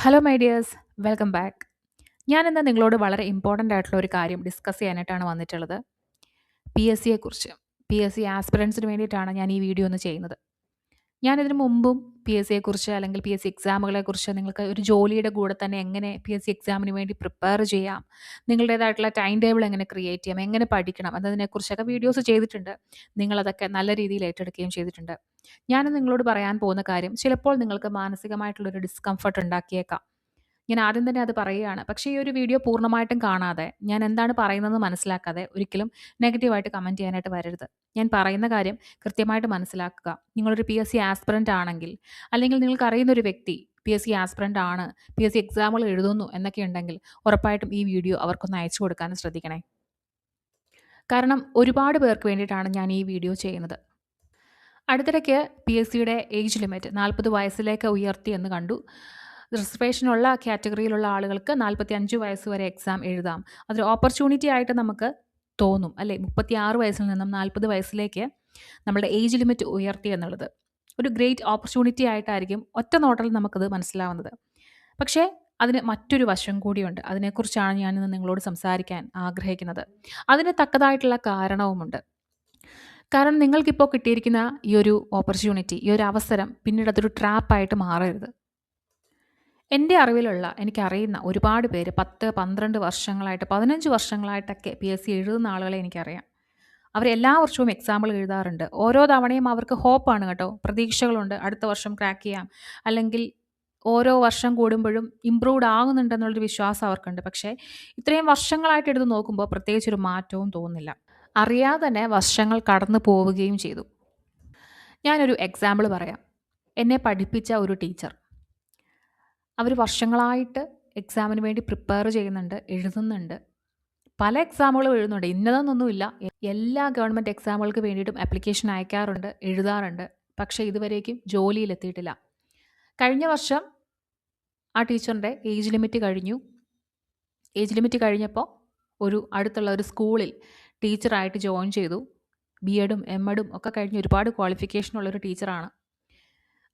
Hello my dears, welcome back. ഞാനിന്ന് നിങ്ങളോട് വളരെ ഇമ്പോർട്ടൻ്റ് ആയിട്ടുള്ള ഒരു കാര്യം ഡിസ്കസ് ചെയ്യാനായിട്ടാണ് വന്നിട്ടുള്ളത്. പി എസ് സിയെക്കുറിച്ച്. പി എസ് സി ആസ്പിറൻസിന് വേണ്ടിയിട്ടാണ് ഞാൻ ഈ വീഡിയോ ഒന്ന് ചെയ്യുന്നത്. ഞാനിതിനു മുമ്പും പി എസ് സിയെക്കുറിച്ച് അല്ലെങ്കിൽ പി എസ് സി എക്സാമുകളെക്കുറിച്ച് നിങ്ങൾക്ക് ഒരു ജോലിയുടെ കൂടെ തന്നെ എങ്ങനെ പി എസ് സി എക്സാമിന് വേണ്ടി പ്രിപ്പയർ ചെയ്യാം, നിങ്ങളുടേതായിട്ടുള്ള ടൈം ടേബിൾ എങ്ങനെ ക്രിയേറ്റ് ചെയ്യാം, എങ്ങനെ പഠിക്കണം എന്നതിനെക്കുറിച്ചൊക്കെ വീഡിയോസ് ചെയ്തിട്ടുണ്ട്. നിങ്ങളതൊക്കെ നല്ല രീതിയിൽ ഏറ്റെടുക്കുകയും ചെയ്തിട്ടുണ്ട്. ഞാൻ നിങ്ങളോട് പറയാൻ പോകുന്ന കാര്യം ചിലപ്പോൾ നിങ്ങൾക്ക് മാനസികമായിട്ടുള്ളൊരു ഡിസ്കംഫർട്ട് ഉണ്ടാക്കിയേക്കാം. ഞാൻ ആദ്യം തന്നെ അത് പറയുകയാണ്. പക്ഷേ ഈ ഒരു വീഡിയോ പൂർണ്ണമായിട്ടും കാണാതെ, ഞാൻ എന്താണ് പറയുന്നതെന്ന് മനസ്സിലാക്കാതെ ഒരിക്കലും നെഗറ്റീവായിട്ട് കമൻറ്റ് ചെയ്യാനായിട്ട് വരരുത്. ഞാൻ പറയുന്ന കാര്യം കൃത്യമായിട്ട് മനസ്സിലാക്കുക. നിങ്ങളൊരു പി എസ് സി ആസ്പിറൻ്റ് ആണെങ്കിൽ, അല്ലെങ്കിൽ നിങ്ങൾക്കറിയുന്ന ഒരു വ്യക്തി പി എസ് സി ആസ്പിറൻ്റ് ആണ്, പി എസ് സി എക്സാമുകൾ എഴുതുന്നു എന്നൊക്കെ ഉണ്ടെങ്കിൽ ഉറപ്പായിട്ടും ഈ വീഡിയോ അവർക്കൊന്ന് അയച്ചു കൊടുക്കാനും ശ്രദ്ധിക്കണേ. കാരണം ഒരുപാട് പേർക്ക് വേണ്ടിയിട്ടാണ് ഞാൻ ഈ വീഡിയോ ചെയ്യുന്നത്. അടുത്തിടയ്ക്ക് പി എസ് സിയുടെ ഏജ് ലിമിറ്റ് 40 വയസ്സിലേക്ക് ഉയർത്തി എന്ന് കണ്ടു. റിസർവേഷനുള്ള കാറ്റഗറിയിലുള്ള ആളുകൾക്ക് 45 വയസ്സ് വരെ എക്സാം എഴുതാം. അതൊരു ഓപ്പർച്യൂണിറ്റി ആയിട്ട് നമുക്ക് തോന്നും അല്ലേ? 36 വയസ്സിൽ നിന്നും 40 വയസ്സിലേക്ക് നമ്മുടെ ഏജ് ലിമിറ്റ് ഉയർത്തി എന്നുള്ളത് ഒരു ഗ്രേറ്റ് ഓപ്പർച്യൂണിറ്റി ആയിട്ടായിരിക്കും ഒറ്റ നോട്ടത്തിൽ നമുക്കത് മനസ്സിലാവുന്നത്. പക്ഷേ അതിന് മറ്റൊരു വശം കൂടിയുണ്ട്. അതിനെക്കുറിച്ചാണ് ഞാനിന്ന് നിങ്ങളോട് സംസാരിക്കാൻ ആഗ്രഹിക്കുന്നത്. അതിന് തക്കതായിട്ടുള്ള കാരണവുമുണ്ട്. കാരണം നിങ്ങൾക്കിപ്പോൾ കിട്ടിയിരിക്കുന്ന ഈ ഒരു ഓപ്പർച്യൂണിറ്റി, ഈ ഒരു അവസരം പിന്നീട് അതൊരു ട്രാപ്പായിട്ട് മാറരുത്. എൻ്റെ അറിവിലുള്ള, എനിക്കറിയുന്ന ഒരുപാട് പേര് 10, 12 വർഷങ്ങളായിട്ട്, 15 വർഷങ്ങളായിട്ടൊക്കെ പി എസ് സി എഴുതുന്ന ആളുകളെ എനിക്കറിയാം. അവരെല്ലാ വർഷവും എക്സാമ്പിൾ എഴുതാറുണ്ട്. ഓരോ തവണയും അവർക്ക് ഹോപ്പാണ് കേട്ടോ, പ്രതീക്ഷകളുണ്ട്. അടുത്ത വർഷം ക്രാക്ക് ചെയ്യാം, അല്ലെങ്കിൽ ഓരോ വർഷം കൂടുമ്പോഴും ഇമ്പ്രൂവ്ഡ് ആകുന്നുണ്ടെന്നുള്ളൊരു വിശ്വാസം അവർക്കുണ്ട്. പക്ഷേ ഇത്രയും വർഷങ്ങളായിട്ട് എടുത്ത് നോക്കുമ്പോൾ പ്രത്യേകിച്ചൊരു മാറ്റവും തോന്നുന്നില്ല. അറിയാതെ തന്നെ വർഷങ്ങൾ കടന്നു പോവുകയും ചെയ്തു. ഞാനൊരു എക്സാമ്പിൾ പറയാം. എന്നെ പഠിപ്പിച്ച ഒരു ടീച്ചർ, അവർ വർഷങ്ങളായിട്ട് എക്സാമിന് വേണ്ടി പ്രിപ്പയർ ചെയ്യുന്നുണ്ട്, എഴുതുന്നുണ്ട്. പല എക്സാമുകളും എഴുതുന്നുണ്ട്, ഇന്നതെന്നൊന്നുമില്ല. എല്ലാ ഗവൺമെൻറ് എക്സാമുകൾക്ക് വേണ്ടിയിട്ടും ആപ്ലിക്കേഷൻ അയക്കാറുണ്ട്, എഴുതാറുണ്ട്. പക്ഷേ ഇതുവരേക്കും ജോലിയിലെത്തിയിട്ടില്ല. കഴിഞ്ഞ വർഷം ആ ടീച്ചറിൻ്റെ ഏജ് ലിമിറ്റ് കഴിഞ്ഞു. ഏജ് ലിമിറ്റ് കഴിഞ്ഞപ്പോൾ അടുത്തുള്ള ഒരു സ്കൂളിൽ ടീച്ചറായിട്ട് ജോയിൻ ചെയ്തു. ബി എഡും എം എഡും ഒക്കെ കഴിഞ്ഞ് ഒരുപാട് ക്വാളിഫിക്കേഷനുള്ളൊരു ടീച്ചറാണ്.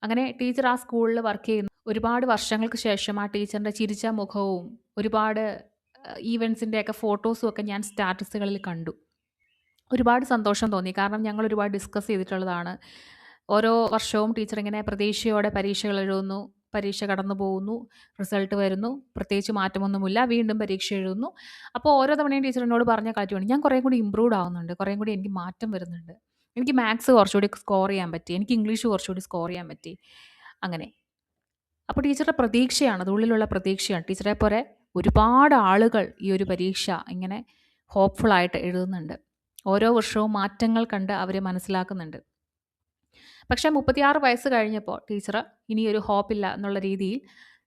അങ്ങനെ ടീച്ചർ ആ സ്കൂളിൽ വർക്ക് ചെയ്യുന്നു. ഒരുപാട് വർഷങ്ങൾക്ക് ശേഷം ആ ടീച്ചറിൻ്റെ ചിരിച്ച മുഖവും ഒരുപാട് ഈവൻസിൻ്റെയൊക്കെ ഫോട്ടോസും ഒക്കെ ഞാൻ സ്റ്റാറ്റസുകളിൽ കണ്ടു. ഒരുപാട് സന്തോഷം തോന്നി. കാരണം ഞങ്ങൾ ഒരുപാട് ഡിസ്കസ് ചെയ്തിട്ടുള്ളതാണ്. ഓരോ വർഷവും ടീച്ചർ ഇങ്ങനെ പ്രതീക്ഷയോടെ പരീക്ഷകൾ എഴുതുന്നു, പരീക്ഷ കടന്നു പോകുന്നു, റിസൾട്ട് വരുന്നു, പ്രത്യേകിച്ച് മാറ്റമൊന്നുമില്ല, വീണ്ടും പരീക്ഷ എഴുതുന്നു. അപ്പോൾ ഓരോ തവണയും ടീച്ചർ എന്നോട് പറഞ്ഞ കാര്യമാണ്, ഞാൻ കുറേ കൂടി ഇമ്പ്രൂവ്ഡ് ആവുന്നുണ്ട്, കുറേ കൂടി എനിക്ക് മാറ്റം വരുന്നുണ്ട്, എനിക്ക് മാത്സ് കുറച്ചുകൂടി സ്കോർ ചെയ്യാൻ പറ്റി, എനിക്ക് ഇംഗ്ലീഷ് കുറച്ചുകൂടി സ്കോർ ചെയ്യാൻ പറ്റി. അങ്ങനെ അപ്പോൾ ടീച്ചറുടെ പ്രതീക്ഷയാണ്, അത് ഉള്ളിലുള്ള പ്രതീക്ഷയാണ്. ടീച്ചറെ പോലെ ഒരുപാട് ആളുകൾ ഈ ഒരു പരീക്ഷ ഇങ്ങനെ ഹോപ്പ്ഫുള്ളായിട്ട് എഴുതുന്നുണ്ട്. ഓരോ വർഷവും മാറ്റങ്ങൾ കണ്ട് അവർ മനസ്സിലാക്കുന്നുണ്ട്. പക്ഷേ 36 വയസ്സ് കഴിഞ്ഞപ്പോൾ ടീച്ചർ ഇനി ഒരു ഹോപ്പില്ല എന്നുള്ള രീതിയിൽ,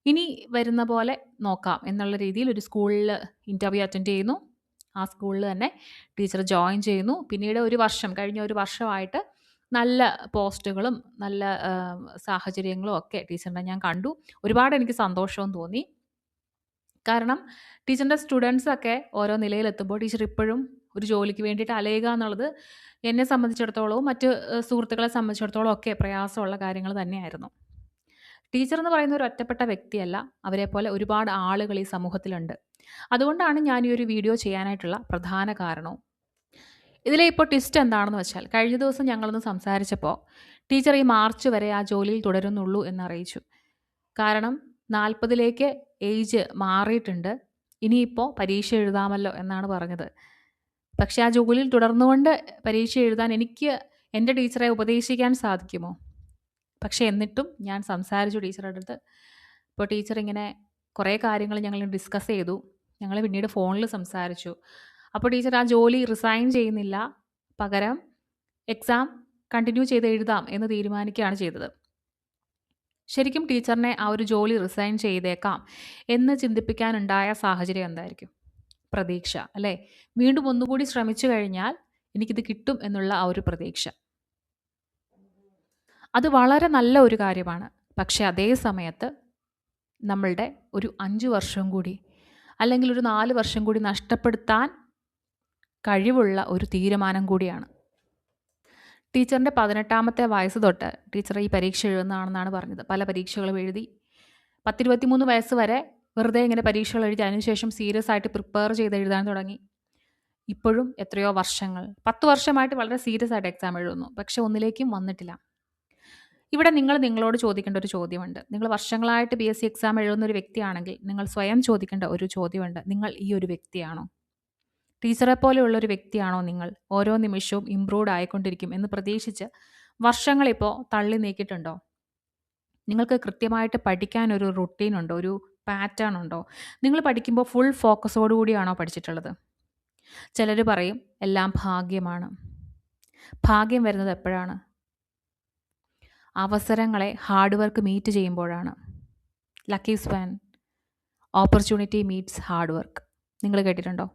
ഇനി വരുന്ന പോലെ നോക്കാം എന്നുള്ള രീതിയിൽ ഒരു സ്കൂളിൽ ഇൻ്റർവ്യൂ അറ്റൻഡ് ചെയ്യുന്നു. ആ സ്കൂളിൽ തന്നെ ടീച്ചർ ജോയിൻ ചെയ്യുന്നു. പിന്നീട് കഴിഞ്ഞ ഒരു വർഷമായിട്ട് നല്ല പോസ്റ്റുകളും നല്ല സാഹചര്യങ്ങളും ഒക്കെ ടീച്ചറിനെ ഞാൻ കണ്ടു. ഒരുപാട് എനിക്ക് സന്തോഷവും തോന്നി. കാരണം ടീച്ചറിൻ്റെ സ്റ്റുഡൻസൊക്കെ ഓരോ നിലയിലെത്തുമ്പോൾ ടീച്ചർ ഇപ്പോഴും ഒരു ജോലിക്ക് വേണ്ടിയിട്ട് അലയുക എന്നുള്ളത് എന്നെ സംബന്ധിച്ചിടത്തോളവും മറ്റ് സുഹൃത്തുക്കളെ സംബന്ധിച്ചിടത്തോളം ഒക്കെ പ്രയാസമുള്ള കാര്യങ്ങൾ തന്നെയായിരുന്നു. ടീച്ചർ എന്ന് പറയുന്ന ഒരു ഒറ്റപ്പെട്ട വ്യക്തിയല്ല, അവരെ പോലെ ഒരുപാട് ആളുകൾ ഈ സമൂഹത്തിലുണ്ട്. അതുകൊണ്ടാണ് ഞാൻ ഈ ഒരു വീഡിയോ ചെയ്യാനായിട്ടുള്ള പ്രധാന കാരണവും. ഇതിലെ ഇപ്പോൾ ട്വിസ്റ്റ് എന്താണെന്ന് വെച്ചാൽ, കഴിഞ്ഞ ദിവസം ഞങ്ങളൊന്ന് സംസാരിച്ചപ്പോൾ ടീച്ചർ ഈ മാർച്ച് വരെ ആ ജോലിയിൽ തുടരുന്നുള്ളൂ എന്നറിയിച്ചു. കാരണം 40ലേക്ക് ഏജ് മാറിയിട്ടുണ്ട്, ഇനിയിപ്പോൾ പരീക്ഷ എഴുതാമല്ലോ എന്നാണ് പറഞ്ഞത്. പക്ഷേ ആ ജോലിയിൽ തുടർന്നുകൊണ്ട് പരീക്ഷ എഴുതാൻ എനിക്ക് എൻ്റെ ടീച്ചറെ ഉപദേശിക്കാൻ സാധിക്കുമോ? പക്ഷേ എന്നിട്ടും ഞാൻ സംസാരിച്ചു ടീച്ചറുടെ അടുത്ത്. അപ്പോൾ ടീച്ചർ ഇങ്ങനെ കുറേ കാര്യങ്ങൾ ഞങ്ങൾ ഡിസ്കസ് ചെയ്തു. ഞങ്ങൾ പിന്നീട് ഫോണിൽ സംസാരിച്ചു. അപ്പോൾ ടീച്ചർ ആ ജോലി റിസൈൻ ചെയ്യുന്നില്ല, പകരം എക്സാം കണ്ടിന്യൂ ചെയ്ത് എഴുതാം എന്ന് തീരുമാനിക്കുകയാണ് ചെയ്തത്. ശരിക്കും ടീച്ചറിനെ ആ ഒരു ജോലി റിസൈൻ ചെയ്തേക്കാം എന്ന് ചിന്തിപ്പിക്കാനുണ്ടായ സാഹചര്യം എന്തായിരിക്കും? പ്രതീക്ഷ അല്ലേ? വീണ്ടും ഒന്നുകൂടി ശ്രമിച്ചു കഴിഞ്ഞാൽ എനിക്കിത് കിട്ടും എന്നുള്ള ആ ഒരു പ്രതീക്ഷ. അത് വളരെ നല്ല ഒരു കാര്യമാണ്. പക്ഷേ അതേ സമയത്ത് നമ്മളുടെ ഒരു 5 വർഷം കൂടി അല്ലെങ്കിൽ ഒരു 4 വർഷം കൂടി നഷ്ടപ്പെടുത്താൻ കഴിവുള്ള ഒരു തീരുമാനം കൂടിയാണ്. ടീച്ചറിൻ്റെ 18ാമത്തെ വയസ്സ് തൊട്ട് ടീച്ചർ ഈ പരീക്ഷ എഴുതുന്നതാണെന്നാണ് പറഞ്ഞത്. പല പരീക്ഷകളും എഴുതി. 23 വയസ്സ് വരെ വെറുതെ ഇങ്ങനെ പരീക്ഷകൾ എഴുതി അതിനുശേഷം സീരിയസ് ആയിട്ട് പ്രിപ്പയർ ചെയ്ത് എഴുതാൻ തുടങ്ങി. ഇപ്പോഴും എത്രയോ വർഷങ്ങൾ 10 വർഷമായിട്ട് വളരെ സീരിയസ് ആയിട്ട് എക്സാം എഴുതുന്നു. പക്ഷെ ഒന്നിലേക്കും വന്നിട്ടില്ല. ഇവിടെ നിങ്ങൾ നിങ്ങളോട് ചോദിക്കേണ്ട ഒരു ചോദ്യമുണ്ട്. നിങ്ങൾ വർഷങ്ങളായിട്ട് PSC എക്സാം എഴുതുന്ന ഒരു വ്യക്തിയാണെങ്കിൽ നിങ്ങൾ സ്വയം ചോദിക്കേണ്ട ഒരു ചോദ്യമുണ്ട്. നിങ്ങൾ ഈ ഒരു വ്യക്തിയാണോ? ടീച്ചറെ പോലെയുള്ള ഒരു വ്യക്തിയാണോ നിങ്ങൾ? ഓരോ നിമിഷവും ഇംപ്രൂവ്ഡ് ആയിക്കൊണ്ടിരിക്കും എന്ന് പ്രതീക്ഷിച്ച് വർഷങ്ങളിപ്പോൾ തള്ളി നീക്കിയിട്ടുണ്ടോ? നിങ്ങൾക്ക് കൃത്യമായിട്ട് പഠിക്കാൻ ഒരു റുട്ടീൻ ഉണ്ടോ? ഒരു പാറ്റേൺ ഉണ്ടോ? നിങ്ങൾ പഠിക്കുമ്പോൾ ഫുൾ ഫോക്കസോടു കൂടിയാണോ പഠിച്ചിട്ടുള്ളത്? ചിലർ പറയും എല്ലാം ഭാഗ്യമാണ്. ഭാഗ്യം വരുന്നത് എപ്പോഴാണ്? അവസരങ്ങളെ ഹാർഡ് വർക്ക് മീറ്റ് ചെയ്യുമ്പോഴാണ്. Lucky swan, opportunity meats hard work. നിങ്ങൾ കേട്ടിട്ടുണ്ടോ?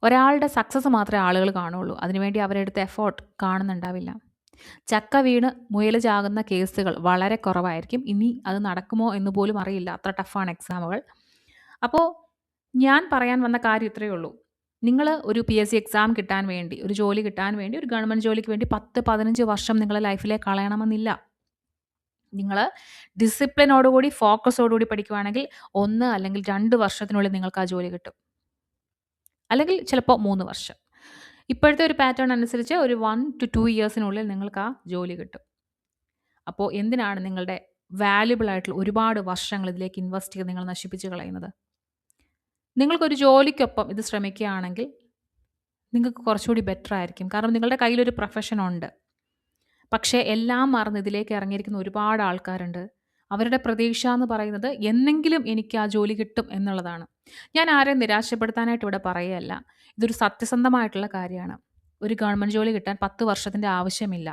ഒരാളുടെ സക്സസ് മാത്രമേ ആളുകൾ കാണുള്ളൂ. അതിനുവേണ്ടി അവരെടുത്ത എഫേർട്ട് കാണുന്നുണ്ടാവില്ല. ചക്ക വീണ് മുയൽ ചാകുന്ന കേസുകൾ വളരെ കുറവായിരിക്കും. ഇനി അത് നടക്കുമോ എന്ന് പോലും അറിയില്ല. അത്ര ടഫാണ് എക്സാമുകൾ. അപ്പോൾ ഞാൻ പറയാൻ വന്ന കാര്യം ഇത്രയേ ഉള്ളൂ. നിങ്ങൾ ഒരു PSC എക്സാം കിട്ടാൻ വേണ്ടി, ഒരു ജോലി കിട്ടാൻ വേണ്ടി, ഒരു ഗവൺമെൻറ് ജോലിക്ക് വേണ്ടി 10-15 വർഷം നിങ്ങളെ ലൈഫിലെ കളയണമെന്നില്ല. നിങ്ങൾ ഡിസിപ്ലിനോടുകൂടി ഫോക്കസോടുകൂടി പഠിക്കുകയാണെങ്കിൽ 1 അല്ലെങ്കിൽ 2 വർഷത്തിനുള്ളിൽ നിങ്ങൾക്ക് ആ ജോലി കിട്ടും. അല്ലെങ്കിൽ ചിലപ്പോൾ 3 വർഷം. ഇപ്പോഴത്തെ ഒരു പാറ്റേൺ അനുസരിച്ച് ഒരു 1 to 2 ഇയേഴ്സിനുള്ളിൽ നിങ്ങൾക്ക് ആ ജോലി കിട്ടും. അപ്പോൾ എന്തിനാണ് നിങ്ങളുടെ വാല്യുബിൾ ആയിട്ടുള്ള ഒരുപാട് വർഷങ്ങൾ ഇതിലേക്ക് ഇൻവെസ്റ്റ് ചെയ്ത് നിങ്ങൾ നശിപ്പിച്ച് കളയുന്നത്? നിങ്ങൾക്കൊരു ജോലിക്കൊപ്പം ഇത് ശ്രമിക്കുകയാണെങ്കിൽ നിങ്ങൾക്ക് കുറച്ചുകൂടി ബെറ്റർ ആയിരിക്കും. കാരണം നിങ്ങളുടെ കയ്യിലൊരു പ്രൊഫഷൻ ഉണ്ട്. പക്ഷേ എല്ലാം മറന്ന് ഇതിലേക്ക് ഇറങ്ങിയിരിക്കുന്ന ഒരുപാട് ആൾക്കാരുണ്ട്. അവരുടെ പ്രതീക്ഷ എന്ന് പറയുന്നത് എന്നെങ്കിലും എനിക്ക് ആ ജോലി കിട്ടും എന്നുള്ളതാണ്. ഞാൻ ആരെയും നിരാശപ്പെടുത്താനായിട്ട് ഇവിടെ പറയുകയല്ല. ഇതൊരു സത്യസന്ധമായിട്ടുള്ള കാര്യമാണ്. ഒരു ഗവൺമെൻറ് ജോലി കിട്ടാൻ 10 വർഷത്തിൻ്റെ ആവശ്യമില്ല.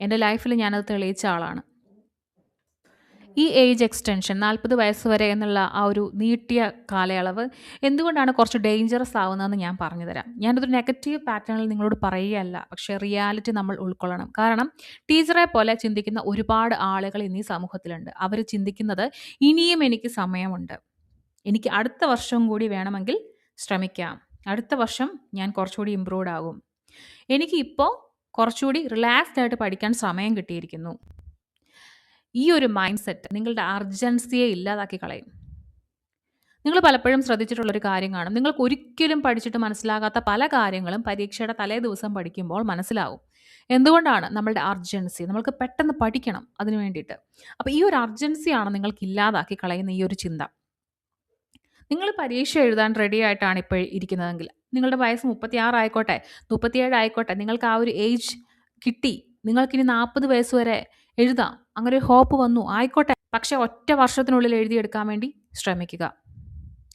എൻ്റെ ലൈഫിൽ ഞാനത് തെളിയിച്ച ആളാണ്. ഈ ഏജ് എക്സ്റ്റൻഷൻ 40 വയസ്സ് വരെ എന്നുള്ള ആ ഒരു നീട്ടിയ കാലയളവ് എന്തുകൊണ്ടാണ് കുറച്ച് ഡേഞ്ചറസ് ആവുന്നതെന്ന് ഞാൻ പറഞ്ഞു തരാം. ഞാനതൊരു നെഗറ്റീവ് പാറ്റേണിൽ നിങ്ങളോട് പറയുകയല്ല. പക്ഷേ റിയാലിറ്റി നമ്മൾ ഉൾക്കൊള്ളണം. കാരണം ടീച്ചറെ പോലെ ചിന്തിക്കുന്ന ഒരുപാട് ആളുകൾ ഇന്ന് ഈ സമൂഹത്തിലുണ്ട്. അവർ ചിന്തിക്കുന്നത് ഇനിയും എനിക്ക് സമയമുണ്ട്. എനിക്ക് അടുത്ത വർഷം കൂടി വേണമെങ്കിൽ ശ്രമിക്കാം. അടുത്ത വർഷം ഞാൻ കുറച്ചുകൂടി ഇമ്പ്രൂവ്ഡ് ആകും. എനിക്ക് ഇപ്പോൾ കുറച്ചുകൂടി റിലാക്സ്ഡ് ആയിട്ട് പഠിക്കാൻ സമയം കിട്ടിയിരിക്കുന്നു. ഈ ഒരു മൈൻഡ് സെറ്റ് നിങ്ങളുടെ അർജൻസിയെ ഇല്ലാതാക്കി കളയും. നിങ്ങൾ പലപ്പോഴും ശ്രദ്ധിച്ചിട്ടുള്ളൊരു കാര്യം കാണും. നിങ്ങൾക്ക് ഒരിക്കലും പഠിച്ചിട്ട് മനസ്സിലാകാത്ത പല കാര്യങ്ങളും പരീക്ഷയുടെ തലേ ദിവസം പഠിക്കുമ്പോൾ മനസ്സിലാവും. എന്തുകൊണ്ടാണ്? നമ്മളുടെ അർജൻസി. നമ്മൾക്ക് പെട്ടെന്ന് പഠിക്കണം അതിന് വേണ്ടിയിട്ട്. അപ്പോൾ ഈ ഒരു അർജൻസിയാണ് നിങ്ങൾക്ക് ഇല്ലാതാക്കി കളയുന്ന ഈ ഒരു ചിന്ത. നിങ്ങൾ പരീക്ഷ എഴുതാൻ റെഡി ആയിട്ടാണ് ഇപ്പോൾ ഇരിക്കുന്നതെങ്കിൽ നിങ്ങളുടെ വയസ്സ് 36 ആയിക്കോട്ടെ, 37 ആയിക്കോട്ടെ, നിങ്ങൾക്ക് ആ ഒരു ഏജ് കിട്ടി. നിങ്ങൾക്കിനി 40 വയസ്സ് വരെ എഴുതാം. അങ്ങനെ ഒരു ഹോപ്പ് വന്നു, ആയിക്കോട്ടെ. പക്ഷേ ഒറ്റ വർഷത്തിനുള്ളിൽ എഴുതിയെടുക്കാൻ വേണ്ടി ശ്രമിക്കുക.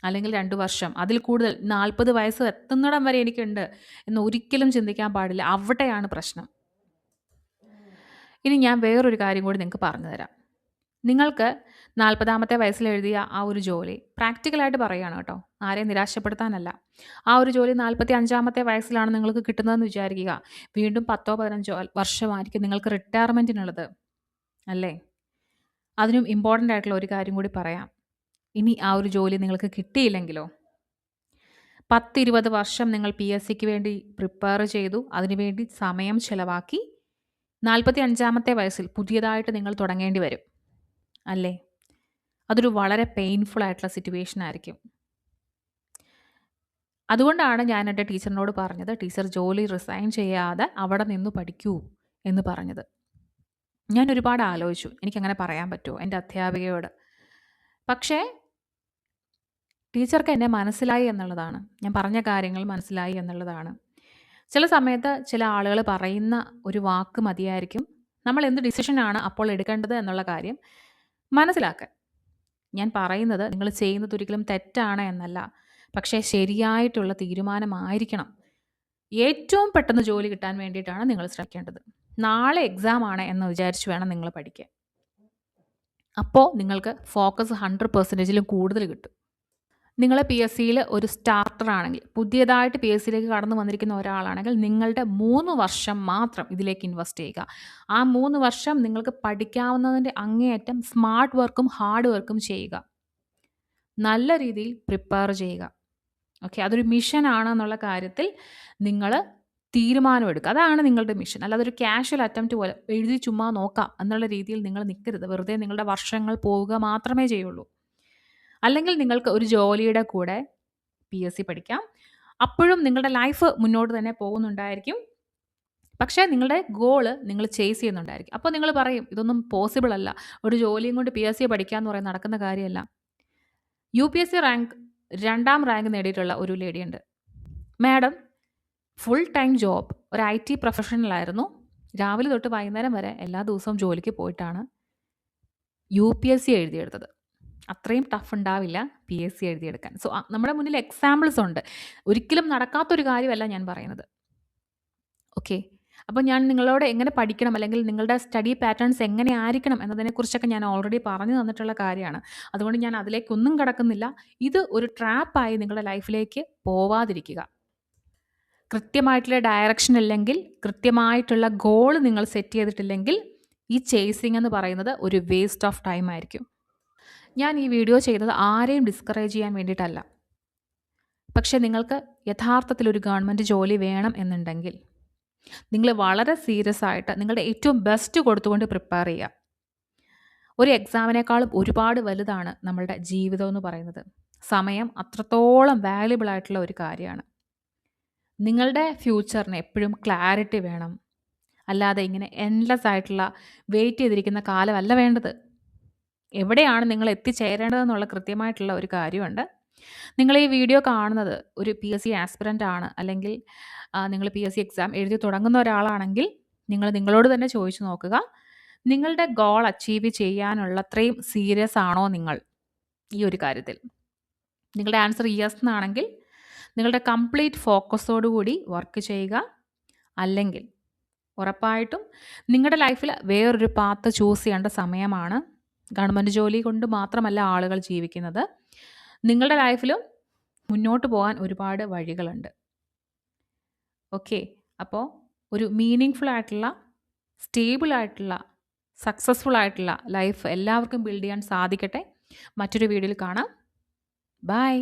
അല്ലെങ്കിൽ 2 വർഷം, അതിൽ കൂടുതൽ 40 വയസ്സ് എത്തുന്നിടം വരെ എനിക്കുണ്ട് എന്ന് ഒരിക്കലും ചിന്തിക്കാൻ പാടില്ല. അവിടെയാണ് പ്രശ്നം. ഇനി ഞാൻ വേറൊരു കാര്യം കൂടി നിങ്ങൾക്ക് പറഞ്ഞു തരാം. നിങ്ങൾക്ക് 40ാമത്തെ വയസ്സിൽ എഴുതിയ ആ ഒരു ജോലി പ്രാക്ടിക്കലായിട്ട് പറയുകയാണ് കേട്ടോ, ആരെയും നിരാശപ്പെടുത്താനല്ല. ആ ഒരു ജോലി 45ാമത്തെ വയസ്സിലാണ് നിങ്ങൾക്ക് കിട്ടുന്നതെന്ന് വിചാരിക്കുക. വീണ്ടും 10-15 വർഷമായിരിക്കും നിങ്ങൾക്ക് റിട്ടയർമെൻറ്റിനുള്ളത് അല്ലേ? അതിനും ഇമ്പോർട്ടൻ്റ് ആയിട്ടുള്ള ഒരു കാര്യം കൂടി പറയാം. ഇനി ആ ഒരു ജോലി നിങ്ങൾക്ക് കിട്ടിയില്ലെങ്കിലോ? 10-20 വർഷം നിങ്ങൾ PSCക്ക് വേണ്ടി പ്രിപ്പയർ ചെയ്തു, അതിനുവേണ്ടി സമയം ചിലവാക്കി. 45ാമത്തെ വയസ്സിൽ പുതിയതായിട്ട് നിങ്ങൾ തുടങ്ങേണ്ടി വരും അല്ലേ? അതൊരു വളരെ പെയിൻഫുൾ ആയിട്ടുള്ള സിറ്റുവേഷൻ ആയിരിക്കും. അതുകൊണ്ടാണ് ഞാൻ എൻ്റെ ടീച്ചറിനോട് പറഞ്ഞത്, ടീച്ചർ ജോലി റിസൈൻ ചെയ്യാതെ അവിടെ നിന്ന് പഠിക്കൂ എന്ന് പറഞ്ഞത്. ഞാൻ ഒരുപാട് ആലോചിച്ചു, എനിക്കങ്ങനെ പറയാൻ പറ്റുമോ എൻ്റെ അധ്യാപികയോട്. പക്ഷേ ടീച്ചർക്ക് എന്നെ മനസ്സിലായി എന്നുള്ളതാണ്. ഞാൻ പറഞ്ഞ കാര്യങ്ങൾ മനസ്സിലായി എന്നുള്ളതാണ്. ചില സമയത്ത് ചില ആളുകൾ പറയുന്ന ഒരു വാക്ക് മതിയായിരിക്കും നമ്മൾ എന്ത് ഡിസിഷനാണ് അപ്പോൾ എടുക്കേണ്ടത് എന്നുള്ള കാര്യം മനസ്സിലാക്കാൻ. ഞാൻ പറയുന്നത് നിങ്ങൾ ചെയ്യുന്നത് ഒരിക്കലും തെറ്റാണ് എന്നല്ല, പക്ഷേ ശരിയായിട്ടുള്ള തീരുമാനമായിരിക്കണം. ഏറ്റവും പെട്ടെന്ന് ജോലി കിട്ടാൻ വേണ്ടിയിട്ടാണ് നിങ്ങൾ ശ്രമിക്കേണ്ടത്. നാളെ എക്സാം ആണ് എന്ന് വിചാരിച്ച് വേണം നിങ്ങൾ പഠിക്കാൻ. അപ്പോൾ നിങ്ങൾക്ക് ഫോക്കസ് 100%-ലും കൂടുതൽ കിട്ടും. നിങ്ങൾ PSCയിൽ ഒരു സ്റ്റാർട്ടർ ആണെങ്കിൽ, പുതിയതായിട്ട് PSCയിലേക്ക് കടന്നു വന്നിരിക്കുന്ന ഒരാളാണെങ്കിൽ നിങ്ങളുടെ 3 വർഷം മാത്രം ഇതിലേക്ക് ഇൻവെസ്റ്റ് ചെയ്യുക. ആ 3 വർഷം നിങ്ങൾക്ക് പഠിക്കാവുന്നതിൻ്റെ അങ്ങേയറ്റം സ്മാർട്ട് വർക്കും ഹാർഡ് വർക്കും ചെയ്യുക. നല്ല രീതിയിൽ പ്രിപ്പയർ ചെയ്യുക. ഓക്കെ, അതൊരു മിഷൻ ആണെന്നുള്ള കാര്യത്തിൽ നിങ്ങൾ തീരുമാനമെടുക്കുക. അതാണ് നിങ്ങളുടെ മിഷൻ. അല്ലാതെ ഒരു കാഷ്വൽ അറ്റംപ്റ്റ് പോലെ എഴുതി ചുമ്മാ നോക്കാം എന്നുള്ള രീതിയിൽ നിങ്ങൾ നിൽക്കരുത്. വെറുതെ നിങ്ങളുടെ വർഷങ്ങൾ പോവുക മാത്രമേ ചെയ്യുള്ളൂ. അല്ലെങ്കിൽ നിങ്ങൾക്ക് ഒരു ജോലിയുടെ കൂടെ PSC പഠിക്കാം. അപ്പോഴും നിങ്ങളുടെ ലൈഫ് മുന്നോട്ട് തന്നെ പോകുന്നുണ്ടായിരിക്കും. പക്ഷേ നിങ്ങളുടെ ഗോള് നിങ്ങൾ ചേസ് ചെയ്യുന്നുണ്ടായിരിക്കും. അപ്പോൾ നിങ്ങൾ പറയും ഇതൊന്നും പോസിബിൾ അല്ല. ഒരു ജോലിയും കൊണ്ട് PSC പഠിക്കുക എന്ന് പറയുന്നത് നടക്കുന്ന കാര്യമല്ല. UPSC റാങ്ക് 2ാം റാങ്ക് നേടിയിട്ടുള്ള ഒരു ലേഡിയുണ്ട്. മാഡം ഫുൾ ടൈം ജോബ് ഒരു IT പ്രൊഫഷണലായിരുന്നു. രാവിലെ തൊട്ട് വൈകുന്നേരം വരെ എല്ലാ ദിവസവും ജോലിക്ക് പോയിട്ടാണ് UPSC എഴുതിയെടുത്തത്. അത്രയും ടഫ് ഉണ്ടാവില്ല PSC എഴുതിയെടുക്കാൻ. സോ നമ്മുടെ മുന്നിൽ എക്സാമ്പിൾസ് ഉണ്ട്. ഒരിക്കലും നടക്കാത്തൊരു കാര്യമല്ല ഞാൻ പറയുന്നത്. ഓക്കെ. അപ്പോൾ ഞാൻ നിങ്ങളോട് എങ്ങനെ പഠിക്കണം അല്ലെങ്കിൽ നിങ്ങളുടെ സ്റ്റഡി പാറ്റേൺസ് എങ്ങനെ ആയിരിക്കണം എന്നതിനെക്കുറിച്ചൊക്കെ ഞാൻ ഓൾറെഡി പറഞ്ഞു തന്നിട്ടുള്ള കാര്യമാണ്. അതുകൊണ്ട് ഞാൻ അതിലേക്കൊന്നും കടക്കുന്നില്ല. ഇത് ഒരു ട്രാപ്പായി നിങ്ങളുടെ ലൈഫിലേക്ക് പോവാതിരിക്കുക. കൃത്യമായിട്ടുള്ള ഡയറക്ഷൻ ഇല്ലെങ്കിൽ, കൃത്യമായിട്ടുള്ള ഗോൾ നിങ്ങൾ സെറ്റ് ചെയ്തിട്ടില്ലെങ്കിൽ ഈ ചേസിങ് എന്ന് പറയുന്നത് ഒരു വേസ്റ്റ് ഓഫ് ടൈം ആയിരിക്കും. ഞാൻ ഈ വീഡിയോ ചെയ്തത് ആരെയും ഡിസ്കറേജ് ചെയ്യാൻ വേണ്ടിയിട്ടല്ല. പക്ഷേ നിങ്ങൾക്ക് യഥാർത്ഥത്തിൽ ഒരു ഗവൺമെൻറ് ജോലി വേണം എന്നുണ്ടെങ്കിൽ നിങ്ങൾ വളരെ സീരിയസ് ആയിട്ട് നിങ്ങളുടെ ഏറ്റവും ബെസ്റ്റ് കൊടുത്തുകൊണ്ട് പ്രിപ്പയർ ചെയ്യുക. ഒരു എക്സാമിനേക്കാളും ഒരുപാട് വലുതാണ് നമ്മളുടെ ജീവിതം എന്ന് പറയുന്നത്. സമയം അത്രത്തോളം വാല്യുബിൾ ആയിട്ടുള്ള ഒരു കാര്യമാണ്. നിങ്ങളുടെ ഫ്യൂച്ചറിന് എപ്പോഴും ക്ലാരിറ്റി വേണം. അല്ലാതെ ഇങ്ങനെ എൻഡ്ലെസ് ആയിട്ടുള്ള വെയിറ്റ് ചെയ്തിരിക്കുന്ന കാലമല്ല വേണ്ടത്. എവിടെയാണ് നിങ്ങൾ എത്തിച്ചേരേണ്ടതെന്നുള്ള കൃത്യമായിട്ടുള്ള ഒരു കാര്യമുണ്ട്. നിങ്ങൾ ഈ വീഡിയോ കാണുന്നത് ഒരു PSC ആസ്പിറൻ്റ് ആണ്, അല്ലെങ്കിൽ നിങ്ങൾ PSC എക്സാം എഴുതി തുടങ്ങുന്ന ഒരാളാണെങ്കിൽ നിങ്ങൾ നിങ്ങളോട് തന്നെ ചോദിച്ചു നോക്കുക, നിങ്ങളുടെ ഗോൾ അച്ചീവ് ചെയ്യാനുള്ള അത്രയും സീരിയസ് ആണോ നിങ്ങൾ ഈ ഒരു കാര്യത്തിൽ? നിങ്ങളുടെ ആൻസർ യെസ് എന്നാണെങ്കിൽ നിങ്ങളുടെ കംപ്ലീറ്റ് ഫോക്കസോടുകൂടി വർക്ക് ചെയ്യുക. അല്ലെങ്കിൽ ഉറപ്പായിട്ടും നിങ്ങളുടെ ലൈഫിൽ വേറൊരു പാത്ത് ചൂസ് ചെയ്യേണ്ട സമയമാണ്. ഗവൺമെൻറ് ജോലി കൊണ്ട് മാത്രമല്ല ആളുകൾ ജീവിക്കുന്നത്. നിങ്ങളുടെ ലൈഫിലും മുന്നോട്ട് പോകാൻ ഒരുപാട് വഴികളുണ്ട്. ഓക്കെ. അപ്പോൾ ഒരു മീനിങ് ആയിട്ടുള്ള, സ്റ്റേബിൾ ആയിട്ടുള്ള, സക്സസ്ഫുൾ ആയിട്ടുള്ള ലൈഫ് എല്ലാവർക്കും ബിൽഡ് ചെയ്യാൻ സാധിക്കട്ടെ. മറ്റൊരു വീഡിയോയിൽ കാണാം. ബൈ.